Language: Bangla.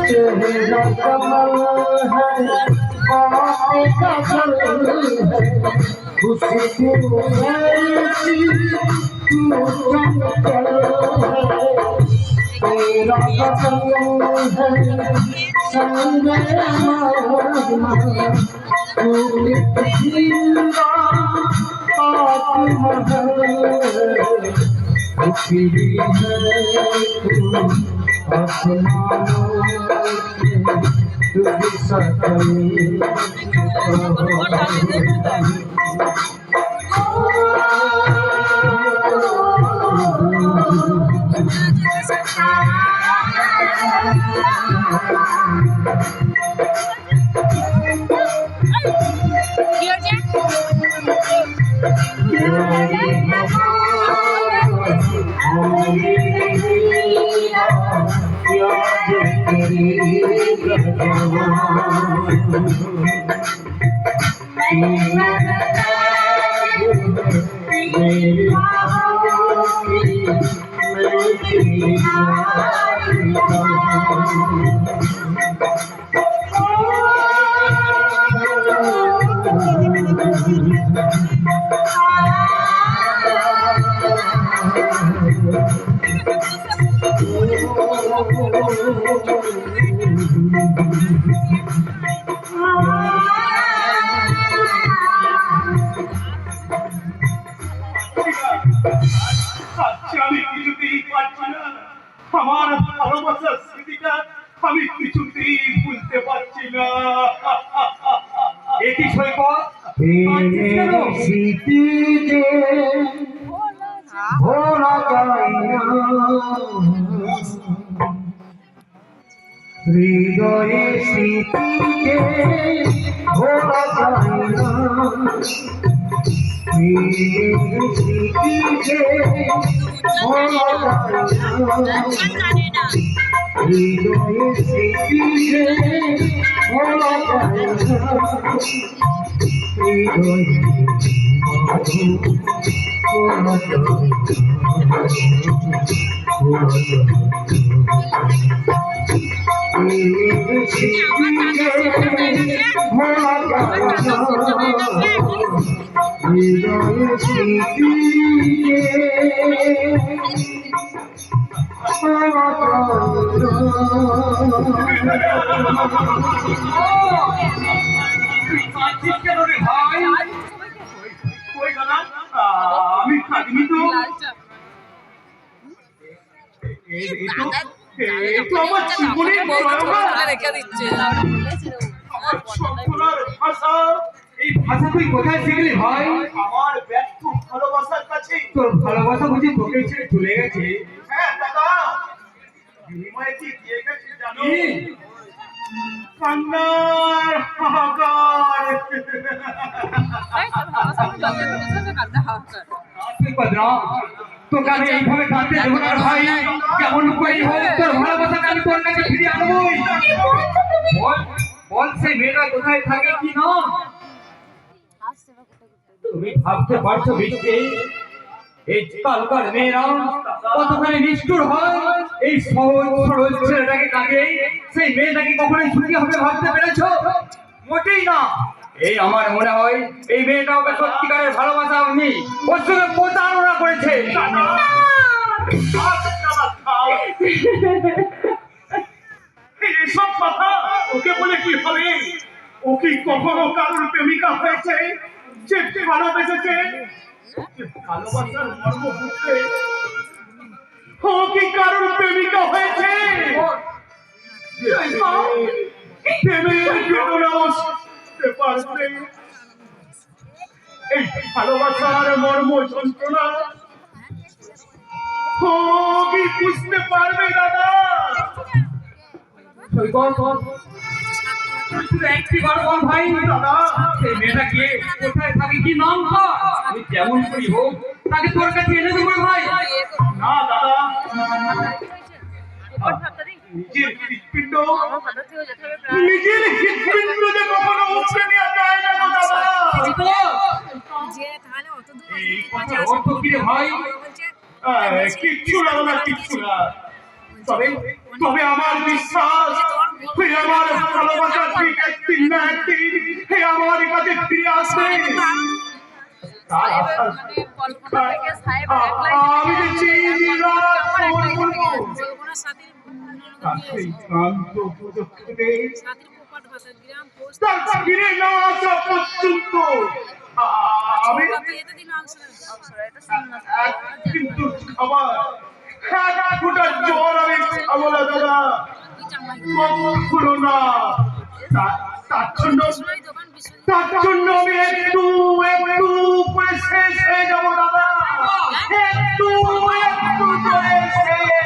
तेरा कमल है बातें का फल है खुशबू ऐसी तू चंचल है तेरा कमल है संग तू जिंदा आत्महल खुशी है तू आसमानों तुझे सकल আমার ভালোবাসার স্মৃতিটা আমি কিছুতেই ভুলতে পারছি না। এটি সৈকত স্মৃতি যে ভোলা যায় না হৃদয়ে স্মৃতিকে ভোলা যায় না স্মৃতিকে ভোলা যায় না হৃদয়ে স্মৃতিকে ভোলা যায় না হৃদয়ে আমি খাদিনি তো আমার জীবনের রেখে দিচ্ছে ভাষা। এই ভাষা তুই কোথায় শিখলি ভাই? আমার ব্যর্থ ভালোবাসার কাছে। তোর ভালোবাসা বুঝি তোকে ছেড়ে চলে গেছে? হ্যাঁ দাদা, বিনিময়ে কি দিয়ে গেছে জানো? কান্নার হাহাকার। তোকে আমি এইভাবে কাঁদতে দেবো না ভাই। কেমন উপায় হোক তোর ভালোবাসাটা আমি তোর কাছে ফিরিয়ে আনবই। বল বল সেই মেয়েটা কোথায় থাকে কি না? তুমি ভাবতে পারছো বৃষ্টি, এই কালকার মেয়েরা কতখানি নিষ্ঠুর হয়। এই সহজ সরল ছেলেটাকে কাঁদে, সেই মেয়েটাকে কখনোই সুখী হবে ভাবতে পেরেছো? মোটেই না। এই আমার মনে হয় এই মেয়েটা ওকে সত্যিকারের ভালোবাসা উনি ওর সঙ্গে প্রতারণা করেছে। এসব কথা ওকে বলে কি হবে? ও কি কখনো কারোর প্রেমিকা হয়েছে যে ভালোবেসেছে? ভালোবাসার মর্ম বুঝতে ও কি কারোর প্রেমিকা হয়েছে? প্রেমের বেদনা বুঝতে পারছে, এই ভালোবাসার মর্ম যন্ত্রণা ও কি বুঝতে পারবে দাদা? সৈকত, তুই শুধু একটি বার বল ভাই, দাদা সেই মেয়েটা কে, কোথায় থাকে, কি নাম তার? আমি যেমন করি হোক তাকে তোর কাছে এনে দেবো রে ভাই। না দাদা, নিজের হৃৎপিণ্ড নিজের হৃৎপিণ্ডকে কখনো উপরে নেওয়া যায় না গো দাদা। এই কথার অর্থ কি রে ভাই? কিচ্ছু না দাদা, কিচ্ছু না। তবে তবে আমার বিশ্বাস, এই আমার ভালোবাসা ঠিক একদিন না একদিন এই আমার কাছে ফিরে আসবে। তার আশা আমি যে চিররাত করবো। তার সেই ক্লান্ত পদক্ষেপে তার ফিরে না আসা পর্যন্ত আমি কিন্তু খাবার এক ফোঁটা জল আমি খাবো না দাদা, কখনো না। তার জন্য আমি একটু একটু করে শেষ হয়ে যাবো দাদা, একটু একটু করে শেষ